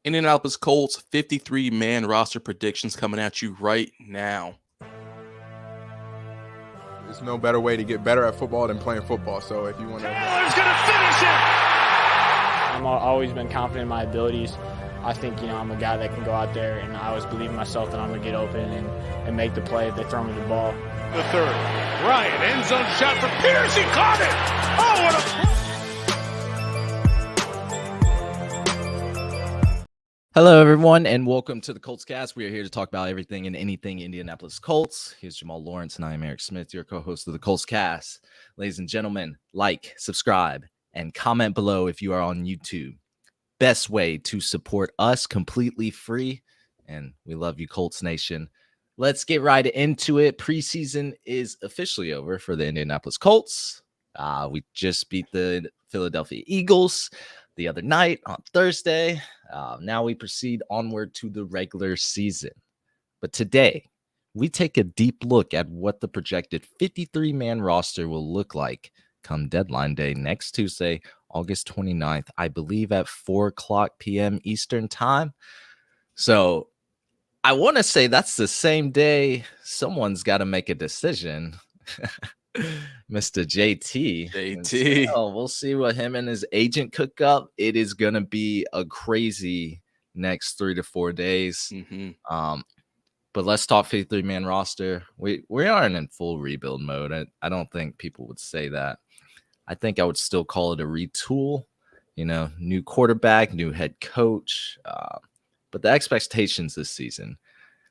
Indianapolis Colts 53-man roster predictions coming at you right now. There's no better way to get better at football than playing football. So if you want to... Taylor's going to finish it! I've always been confident in my abilities. I think, I'm a guy that can go out there, and I always believe in myself that I'm going to get open and make the play if they throw me the ball. The third. Ryan, end zone shot for Pierce. He caught it! Oh, what a... Hello, everyone, and welcome to the Colts Cast. We are here to talk about everything and anything Indianapolis Colts. Here's Jamal Lawrence, and I am Eric Smith, your co-host of the Colts Cast. Ladies and gentlemen, like, subscribe, and comment below if you are on YouTube. Best way to support us, completely free, and we love you, Colts Nation. Let's get right into it. Preseason is officially over for the Indianapolis Colts. We just beat the Philadelphia Eagles the other night on Thursday. Now we proceed onward to the regular season. But today, we take a deep look at what the projected 53-man roster will look like come deadline day next Tuesday, August 29th, I believe at 4 o'clock p.m. Eastern time. So I want to say that's the same day someone's got to make a decision. Mr. JT. We'll see what him and his agent cook up. It is going to be a crazy next 3 to 4 days. But let's talk 53-man roster. We aren't in full rebuild mode. I don't think people would say that. I think I would still call it a retool. New quarterback, new head coach. But the expectations this season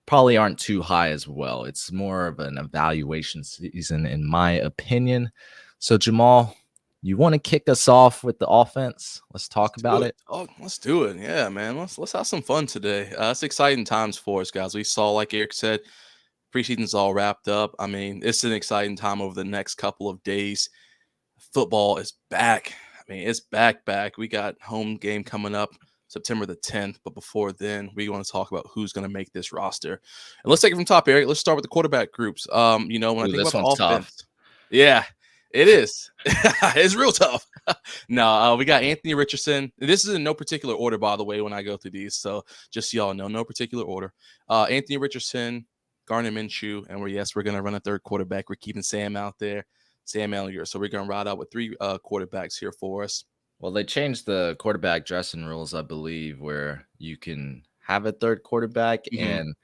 probably aren't too high as well. It's more of an evaluation season, in my opinion. So, Jamal, you want to kick us off with the offense? Let's talk about it. Oh, let's do it. Yeah, man. Let's have some fun today. It's exciting times for us, guys. We saw, like Eric said, preseason's all wrapped up. I mean, it's an exciting time over the next couple of days. Football is back. It's back. We got home game coming up September the 10th. But before then, we want to talk about who's going to make this roster. And let's take it from top, Eric. Let's start with the quarterback groups. When I think about the offense, tough. Yeah, it is. It's real tough. No, we got Anthony Richardson. This is in no particular order, by the way, when I go through these. So just so y'all know, no particular order. Anthony Richardson, Gardner Minshew, and we're going to run a third quarterback. We're keeping Sam out there, Sam Ellinger. So we're going to ride out with three quarterbacks here for us. Well, they changed the quarterback dressing rules, I believe, where you can have a third quarterback, and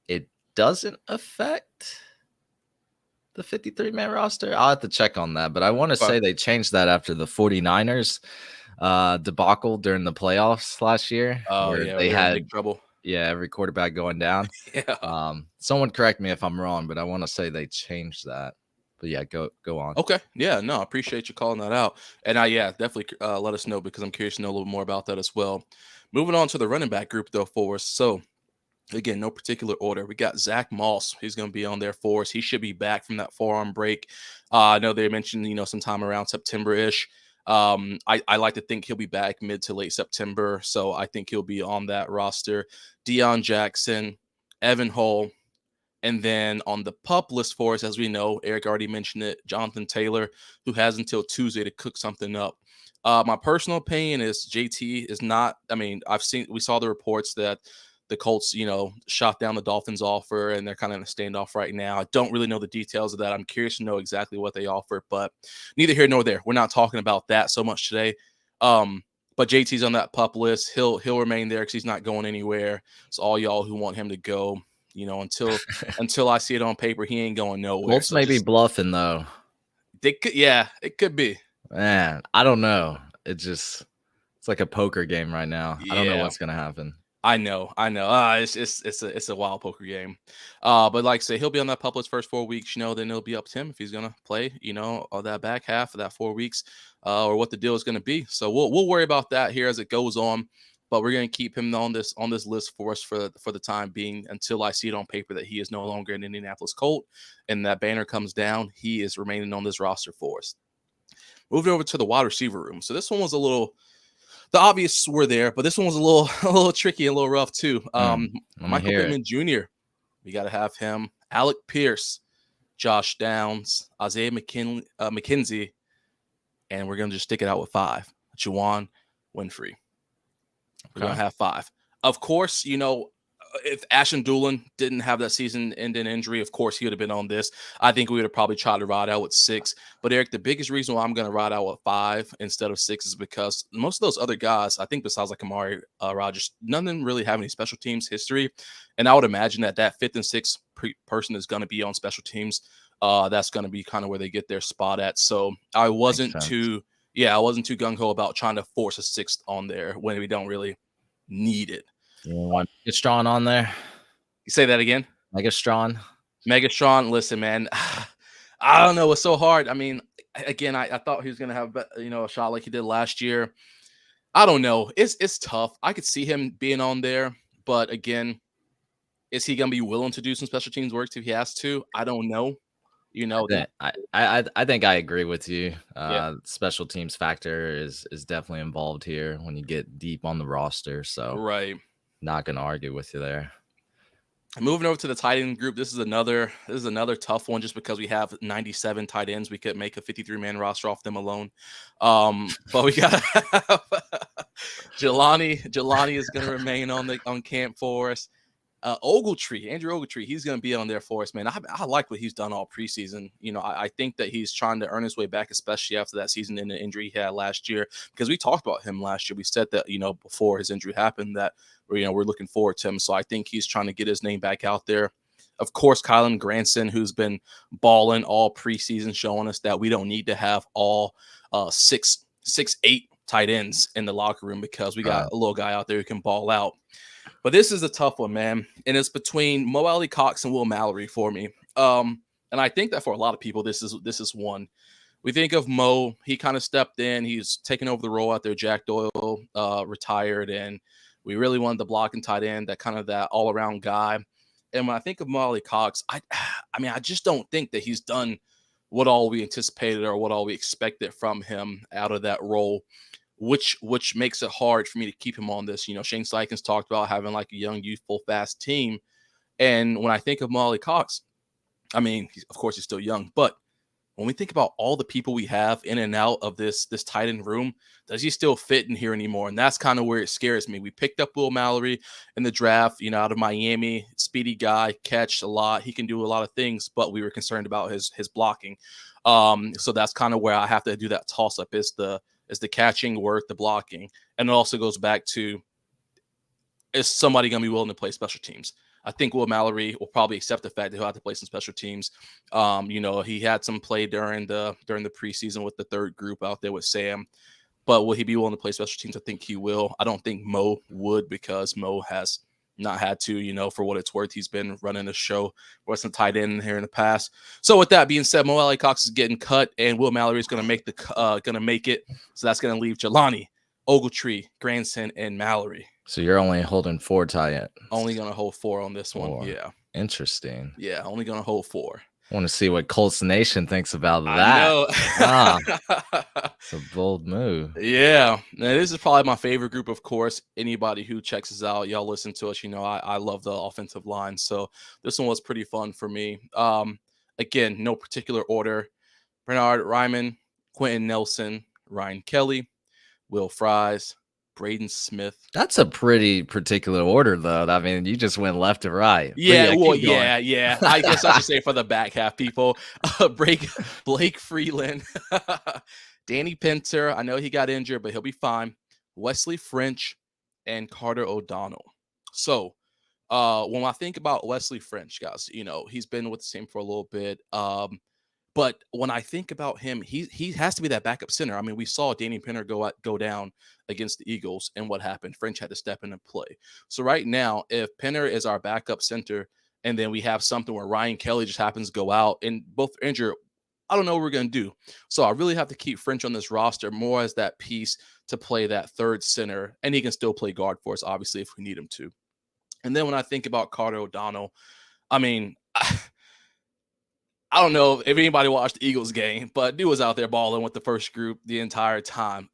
it doesn't affect the 53-man roster. I'll have to check on that, but I want to say they changed that after the 49ers debacle during the playoffs last year. Oh, where yeah, they had big trouble. Yeah, every quarterback going down. Yeah. Someone correct me if I'm wrong, but I want to say they changed that. But yeah, go on. Okay. Yeah, no, I appreciate you calling that out. And definitely let us know, because I'm curious to know a little more about that as well. Moving on to the running back group, though, for us. So, again, no particular order. We got Zach Moss. He's going to be on there for us. He should be back from that forearm break. I know they mentioned, sometime around September-ish. I like to think he'll be back mid to late September. So I think he'll be on that roster. Deion Jackson, Evan Hull. And then on the PUP list for us, as we know, Eric already mentioned it, Jonathan Taylor, who has until Tuesday to cook something up. My personal opinion is JT is not, we saw the reports that the Colts, shot down the Dolphins offer, and they're kind of in a standoff right now. I don't really know the details of that. I'm curious to know exactly what they offer, but neither here nor there. We're not talking about that so much today. But JT's on that PUP list. He'll remain there because he's not going anywhere. So all y'all who want him to go, until I see it on paper, he ain't going nowhere. Colts may be bluffing, though. It could be. Man, I don't know. It's like a poker game right now. I don't know what's gonna happen. I know. It's a wild poker game. But like I say, he'll be on that PUP list first 4 weeks. Then it'll be up to him if he's gonna play. That back half of that 4 weeks, or what the deal is gonna be. So we'll worry about that here as it goes on. But we're going to keep him on this list for us for the time being, until I see it on paper that he is no longer an Indianapolis Colt and that banner comes down. He is remaining on this roster for us. Moving over to the wide receiver room. So this one was the obvious were there, but this one was a little tricky and a little rough too. Michael Pittman Jr., we got to have him. Alec Pierce, Josh Downs, Isaiah McKenzie, and we're going to just stick it out with 5. Juwan Winfrey. We're going to have 5. Of course, if Ashton Doolin didn't have that season-ending injury, of course, he would have been on this. I think we would have probably tried to ride out with 6. But, Eric, the biggest reason why I'm going to ride out with 5 instead of 6 is because most of those other guys, I think besides like Amari Rodgers, none of them really have any special teams history. And I would imagine that 5th and 6th person is going to be on special teams. That's going to be kind of where they get their spot at. So I wasn't too gung-ho about trying to force a 6th on there when we don't really need it. You want Megatron on there? You say that again? Megatron, listen, man. I don't know. It's so hard. I mean, again, I thought he was going to have, a shot like he did last year. I don't know. It's tough. I could see him being on there, but again, is he going to be willing to do some special teams work if he has to? I don't know. I think I agree with you. Special teams factor is definitely involved here when you get deep on the roster. So right. Not going to argue with you there. Moving over to the tight end group, this is another tough one just because we have 97 tight ends. We could make a 53-man roster off them alone. But we got Jelani is going to remain on camp for us. Andrew Ogletree, he's going to be on there for us, man. I like what he's done all preseason. I think that he's trying to earn his way back, especially after that season in the injury he had last year, because we talked about him last year. We said that, before his injury happened that, we're looking forward to him. So I think he's trying to get his name back out there. Of course, Kylan Granson, who's been balling all preseason, showing us that we don't need to have all 6'8" tight ends in the locker room because we got a little guy out there who can ball out. But this is a tough one, man. And it's between Mo Alley Cox and Will Mallory for me. And I think that for a lot of people, this is one. We think of Mo, he kind of stepped in. He's taken over the role after Jack Doyle retired. And we really wanted the blocking tight end, that all-around guy. And when I think of Mo Alley Cox, I just don't think that he's done what all we anticipated or what all we expected from him out of that role. Which makes it hard for me to keep him on this. Shane Steichen talked about having like a young, youthful, fast team. And when I think of Molly Cox, of course, he's still young. But when we think about all the people we have in and out of this tight end room, does he still fit in here anymore? And that's kind of where it scares me. We picked up Will Mallory in the draft, out of Miami, speedy guy, catch a lot. He can do a lot of things, but we were concerned about his blocking. So that's kind of where I have to do that toss-up is the catching work, the blocking. And it also goes back to, is somebody going to be willing to play special teams? I think Will Mallory will probably accept the fact that he'll have to play some special teams. He had some play during the preseason with the third group out there with Sam. But will he be willing to play special teams? I think he will. I don't think Mo would because Mo has not had to, for what it's worth. He's been running the show with some tight end here in the past. So with that being said, Mo Alley Cox is getting cut, and Will Mallory is going to make it. So that's going to leave Jelani, Ogletree, Granson, and Mallory. So you're only holding 4 tight ends. Only going to hold 4 on this one. 4. Yeah. Interesting. Yeah, only going to hold 4. I want to see what Colts Nation thinks about that. I know. It's a bold move. Yeah. Now, this is probably my favorite group, of course. Anybody who checks us out, y'all listen to us, I love the offensive line. So this one was pretty fun for me. Again, no particular order. Bernard Ryman, Quentin Nelson, Ryan Kelly, Will Fries, Braden Smith. That's a pretty particular order, though. You just went left to right. Yeah, yeah. I guess I should say for the back half, people. Blake Freeland, Danny Pinter. I know he got injured, but he'll be fine. Wesley French, and Carter O'Donnell. So when I think about Wesley French, guys, he's been with the team for a little bit. But when I think about him, he has to be that backup center. We saw Danny Pinter go down against the Eagles, and what happened? French had to step in and play. So right now, if Pinter is our backup center, and then we have something where Ryan Kelly just happens to go out and both injured, I don't know what we're going to do. So I really have to keep French on this roster more as that piece to play that third center, and he can still play guard for us, obviously, if we need him to. And then when I think about Carter O'Donnell, I don't know if anybody watched the Eagles game, but dude was out there balling with the first group the entire time.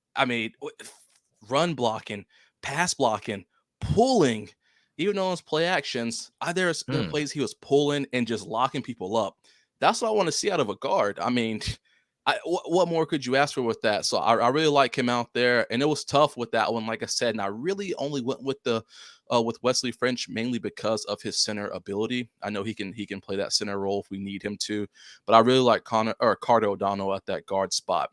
Run blocking, pass blocking, pulling, even on his play actions. There's plays he was pulling and just locking people up. That's what I want to see out of a guard. What more could you ask for with that? So I really like him out there, and it was tough with that one, like I said. And I really only went with Wesley French mainly because of his center ability. I know he can play that center role if we need him to, but I really like Carter O'Donnell at that guard spot.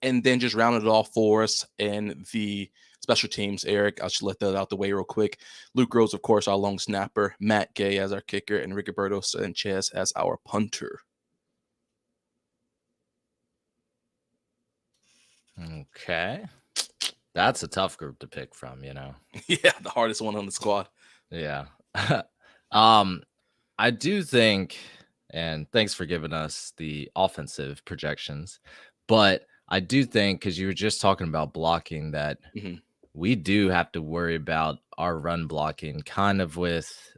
And then just rounded it off for us in the special teams, Eric. I should let that out the way real quick. Luke Rose, of course, our long snapper. Matt Gay as our kicker, and Rigoberto Sanchez as our punter. Okay. That's a tough group to pick from, Yeah, the hardest one on the squad. Yeah. I do think, and thanks for giving us the offensive projections, but I do think, because you were just talking about blocking, that hmm we do have to worry about our run blocking kind of with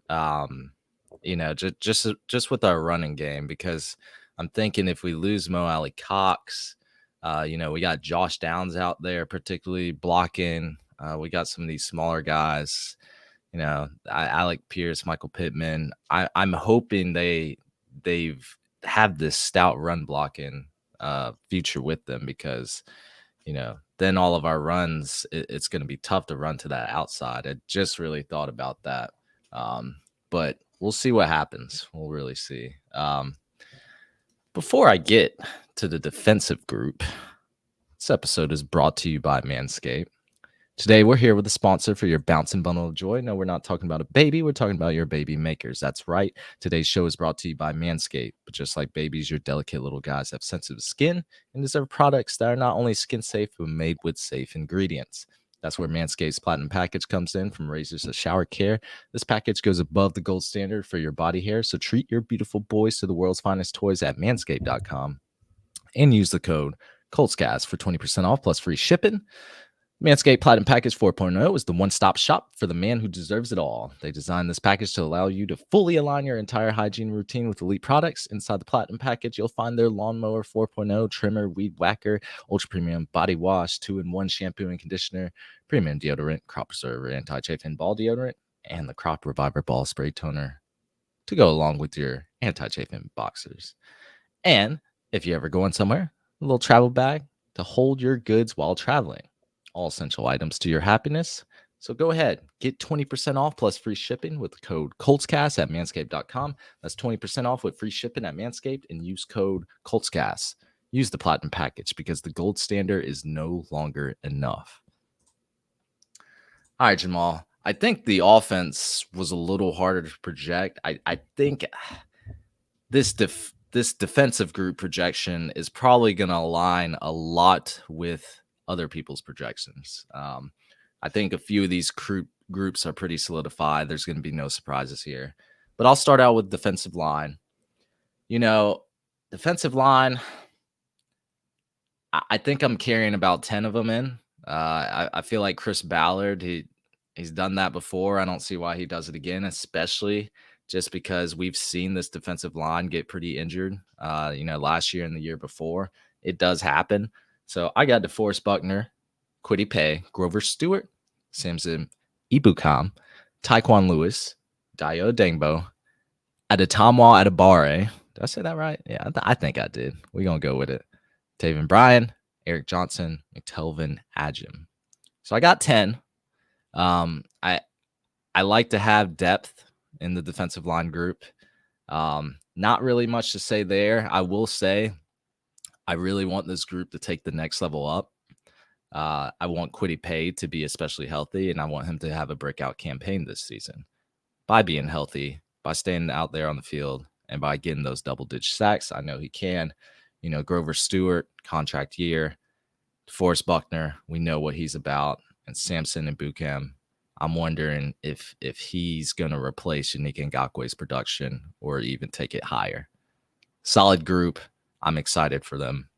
just with our running game, because I'm thinking if we lose Mo Alley Cox, we got Josh Downs out there particularly blocking. We got some of these smaller guys, Alec Pierce, Michael Pittman. I'm hoping they've have this stout run blocking future with them, because then all of our runs, it's going to be tough to run to that outside. I just really thought about that. But we'll see what happens. We'll really see. Before I get to the defensive group, this episode is brought to you by Manscaped. Today, we're here with a sponsor for your bouncing bundle of joy. No, we're not talking about a baby. We're talking about your baby makers. That's right. Today's show is brought to you by Manscaped. But just like babies, your delicate little guys have sensitive skin and deserve products that are not only skin safe, but made with safe ingredients. That's where Manscaped's Platinum Package comes in, from razors to shower care. This package goes above the gold standard for your body hair. So treat your beautiful boys to the world's finest toys at manscaped.com and use the code ColtsCast for 20% off plus free shipping. Manscaped Platinum Package 4.0 is the one-stop shop for the man who deserves it all. They designed this package to allow you to fully align your entire hygiene routine with elite products. Inside the Platinum Package, you'll find their Lawnmower 4.0, trimmer, weed whacker, ultra premium body wash, 2-in-1 shampoo and conditioner, premium deodorant, crop preserver, anti-chafing ball deodorant, and the Crop Reviver ball spray toner to go along with your anti-chafing boxers. And if you're ever going somewhere, a little travel bag to hold your goods while traveling. All essential items to your happiness. So go ahead, get 20% off plus free shipping with the code ColtsCast at manscaped.com. That's 20% off with free shipping at Manscaped, and use code ColtsCast. Use the Platinum Package, because the gold standard is no longer enough. All right, Jamal. I think the offense was a little harder to project. I think this defensive group projection is probably going to align a lot with other people's projections. I think a few of these groups are pretty solidified. There's going to be no surprises here. But I'll start out with defensive line. Defensive line, I think I'm carrying about 10 of them in. I feel like Chris Ballard, he's done that before. I don't see why he does it again, especially just because we've seen this defensive line get pretty injured, last year and the year before. It does happen. So I got DeForest Buckner, Kwity Paye, Grover Stewart, Samson Ibukam, Taekwon Lewis, Dayo Dengbo, Adetomiwa Adebawore. Did I say that right? Yeah, I think I did. We're going to go with it. Taven Bryan, Eric Johnson, McTelvin Agim. So I got 10. I like to have depth in the defensive line group. Not really much to say there. I will say I really want this group to take the next level up. I want Kwity Paye to be especially healthy, and I want him to have a breakout campaign this season by being healthy, by staying out there on the field, and by getting those double-digit sacks. I know he can. Grover Stewart, contract year. DeForest Buckner, we know what he's about. And Samson Ibukam, I'm wondering if he's going to replace Yannick Ngakwe's production or even take it higher. Solid group. I'm excited for them.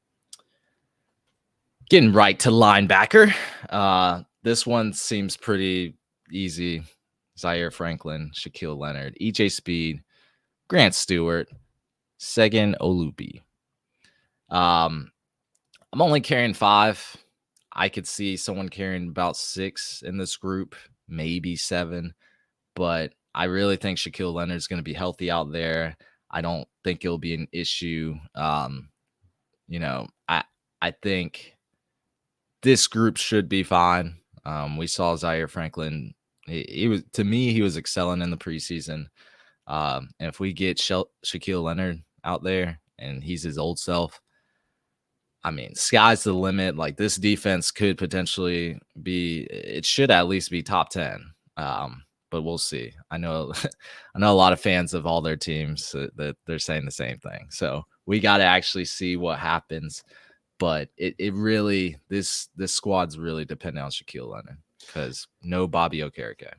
Getting right to linebacker. This one seems pretty easy. Zaire Franklin, Shaquille Leonard, EJ Speed, Grant Stewart, Segan Olubi. I'm only carrying 5. I could see someone carrying about 6 in this group, maybe 7. But I really think Shaquille Leonard is going to be healthy out there. I don't think it'll be an issue I think this group should be fine. We saw Zaire Franklin. He was, to me, he was excelling in the preseason. And if we get Shaquille Leonard out there and he's his old self, I mean, sky's the limit. Like, this defense could potentially it should at least be top 10. But we'll see. I know a lot of fans of all their teams that they're saying the same thing. So we got to actually see what happens. But it really, this squad's really dependent on Shaquille Leonard because no Bobby Okereke.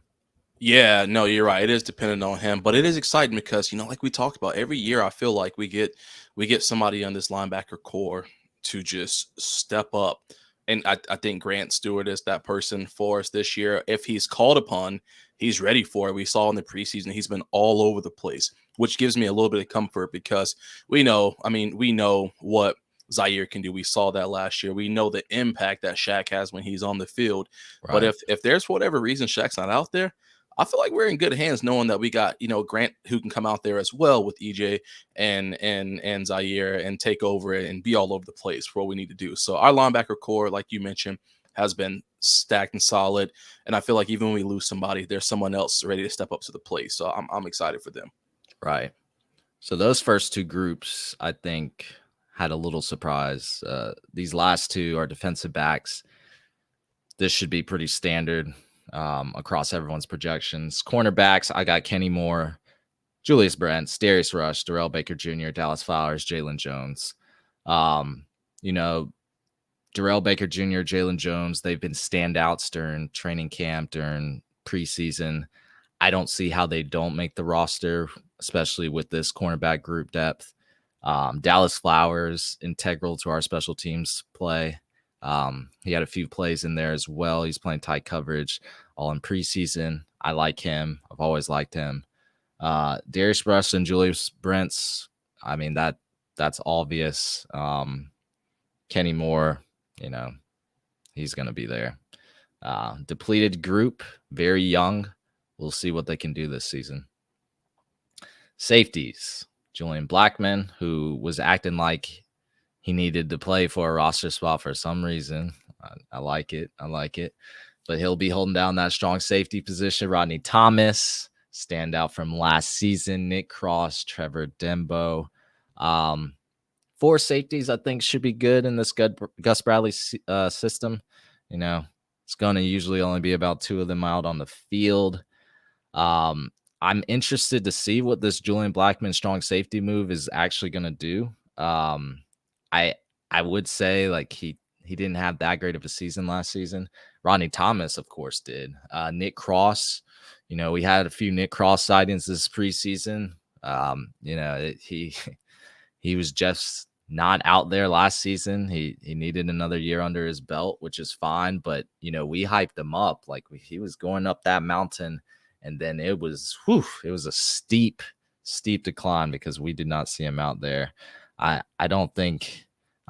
Yeah, no, you're right. It is dependent on him, but it is exciting because, like we talked about, every year I feel like we get somebody on this linebacker core to just step up. And I think Grant Stewart is that person for us this year. If he's called upon, he's ready for it. We saw in the preseason, he's been all over the place, which gives me a little bit of comfort because we know what Zaire can do. We saw that last year. We know the impact that Shaq has when he's on the field. Right. But if there's for whatever reason Shaq's not out there, I feel like we're in good hands knowing that we got, Grant who can come out there as well with EJ and Zaire and take over it and be all over the place for what we need to do. So our linebacker core, like you mentioned, has been stacked and solid. And I feel like even when we lose somebody, there's someone else ready to step up to the plate. So I'm excited for them. Right. So those first two groups, I think, had a little surprise. These last two are defensive backs. This should be pretty standard across everyone's projections. Cornerbacks, I got Kenny Moore, Julius Brents, Darius Rush, Darrell Baker Jr., Dallas Flowers, Jalen Jones. Darrell Baker Jr., Jalen Jones, they've been standouts during training camp, during preseason. I don't see how they don't make the roster, especially with this cornerback group depth. Dallas Flowers, integral to our special teams play. He had a few plays in there as well. He's playing tight coverage all in preseason. I like him. I've always liked him. Darius Rush and Julius Brents, I mean, that's obvious. Kenny Moore, he's going to be there. Depleted group, very young. We'll see what they can do this season. Safeties, Julian Blackman, who was acting like he needed to play for a roster spot for some reason. I like it. But he'll be holding down that strong safety position. Rodney Thomas, standout from last season. Nick Cross, Trevor Dembo. 4 safeties, I think, should be good in this Gus Bradley system. It's going to usually only be about 2 of them out on the field. I'm interested to see what this Julian Blackman strong safety move is actually going to do. I would say, like, he didn't have that great of a season last season. Rodney Thomas, of course, did. Nick Cross, we had a few Nick Cross sightings this preseason. He was just not out there last season. He needed another year under his belt, which is fine. But, we hyped him up. Like, he was going up that mountain, and then it was a steep decline because we did not see him out there. I don't think,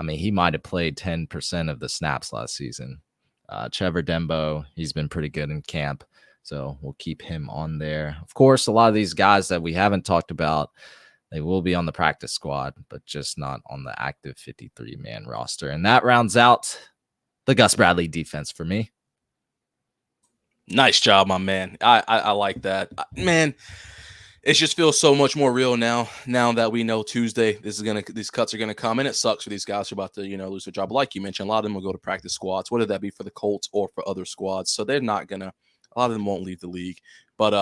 he might have played 10% of the snaps last season. Trevor Dembo, he's been pretty good in camp, so we'll keep him on there. Of course, a lot of these guys that we haven't talked about, they will be on the practice squad, but just not on the active 53-man roster. And that rounds out the Gus Bradley defense for me. Nice job, my man. I like that. Man, it just feels so much more real now that we know Tuesday these cuts are gonna come, and it sucks for these guys who are about to lose their job. Like you mentioned, a lot of them will go to practice squads, whether that be for the Colts or for other squads. So they're not gonna. A lot of them won't leave the league. But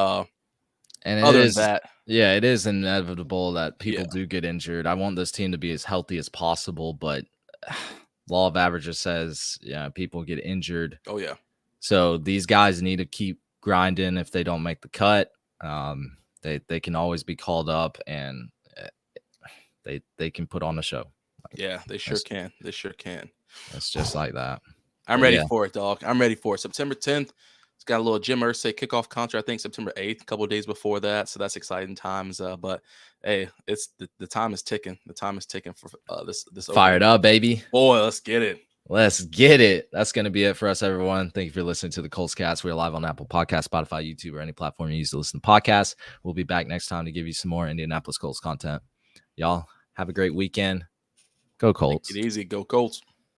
and other than that, yeah, it is inevitable that people do get injured. I want this team to be as healthy as possible, but law of averages says people get injured. Oh yeah. So these guys need to keep grinding. If they don't make the cut, they can always be called up, and they can put on a show. Yeah, they sure can. They sure can. It's just like that. I'm ready for it, dog. I'm ready for it. September 10th. It's got a little Jim Irsay kickoff concert, I think September 8th, a couple of days before that. So that's exciting times. But hey, it's the time is ticking. The time is ticking for this. Fired up, baby. Boy, let's get it. Let's get it. That's going to be it for us, everyone. Thank you for listening to the Colts Cast. We're live on Apple Podcasts, Spotify, YouTube, or any platform you use to listen to podcasts. We'll be back next time to give you some more Indianapolis Colts content. Y'all have a great weekend. Go Colts. Take it easy. Go Colts.